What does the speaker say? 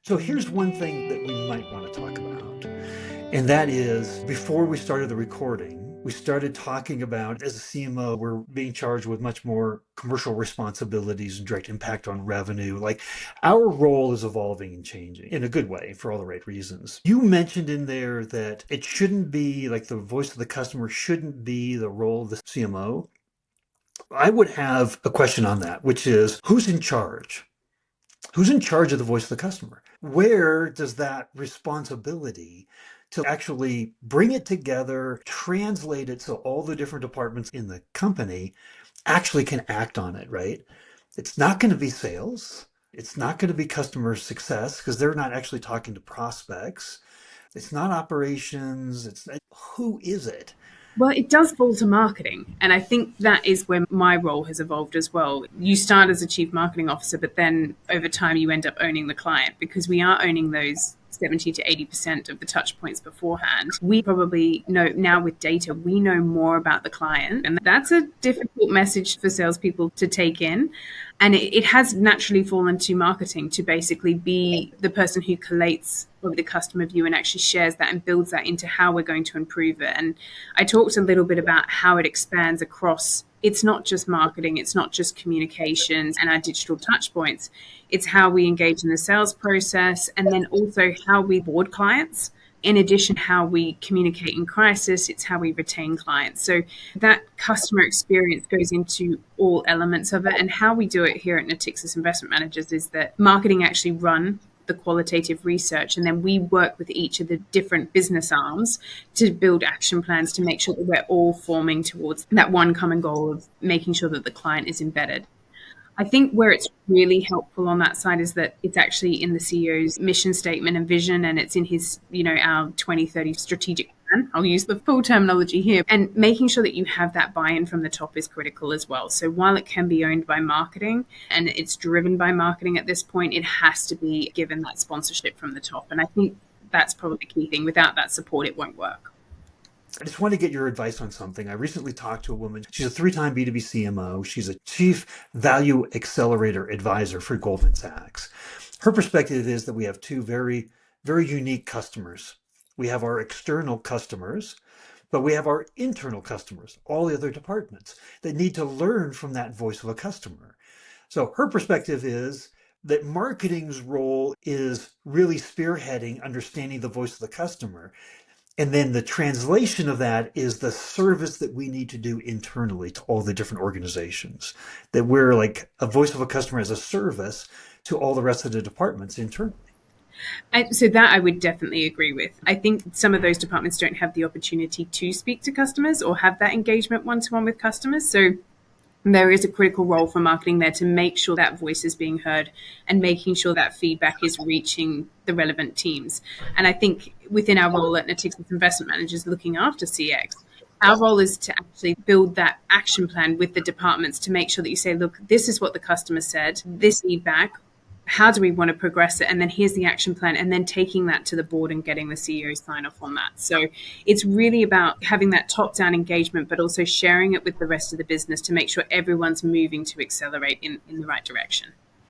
So here's one thing that we might want to talk about, and that is before we started the recording, we started talking about as a CMO, we're being charged with much more commercial responsibilities and direct impact on revenue. Like our role is evolving and changing in a good way for all the right reasons. You mentioned in there that it shouldn't be like the voice of the customer shouldn't be the role of the CMO. I would have a question on that, which is who's in charge? Who's in charge of the voice of the customer? Where does that responsibility to actually bring it together, translate it so all the different departments in the company actually can act on it, right? It's not going to be sales. It's not going to be customer success because they're not actually talking to prospects. It's not operations. It's who is it? Well, it does fall to marketing. And I think that is where my role has evolved as well. You start as a chief marketing officer, but then over time you end up owning the client because we are owning those 70 to 80% of the touch points beforehand. We probably know now with data, we know more about the client. And that's a difficult message for salespeople to take in. And it has naturally fallen to marketing to basically be the person who collates the customer view and actually shares that and builds that into how we're going to improve it. And I talked a little bit about how it expands across. It's not just marketing, it's not just communications and our digital touch points. It's how we engage in the sales process and then also how we board clients. In addition, how we communicate in crisis, it's how we retain clients. So that customer experience goes into all elements of it. And how we do it here at Natixis Investment Managers is that marketing actually run the qualitative research, and then we work with each of the different business arms to build action plans to make sure that we're all forming towards that one common goal of making sure that the client is embedded. I think where it's really helpful on that side is that it's actually in the CEO's mission statement and vision, and it's in his, our 2030 strategic plan. I'll use the full terminology here. And making sure that you have that buy-in from the top is critical as well. So while it can be owned by marketing and it's driven by marketing at this point, it has to be given that sponsorship from the top. And I think that's probably the key thing. Without that support, it won't work. I just want to get your advice on something. I recently talked to a woman. She's a three-time B2B CMO. She's a chief value accelerator advisor for Goldman Sachs. Her perspective is that we have two very, very unique customers. We have our external customers, but we have our internal customers, all the other departments that need to learn from that voice of a customer. So her perspective is that marketing's role is really spearheading, understanding the voice of the customer. And then the translation of that is the service that we need to do internally to all the different organizations. That we're like a voice of a customer as a service to all the rest of the departments internally. So that I would definitely agree with. I think some of those departments don't have the opportunity to speak to customers or have that engagement one-to-one with customers. So there is a critical role for marketing there to make sure that voice is being heard and making sure that feedback is reaching the relevant teams. And I think within our role at Natixis Investment Managers looking after CX, our role is to actually build that action plan with the departments to make sure that you say, look, this is what the customer said, this feedback, how do we want to progress it? And then here's the action plan. And then taking that to the board and getting the CEO sign off on that. So it's really about having that top down engagement, but also sharing it with the rest of the business to make sure everyone's moving to accelerate in the right direction.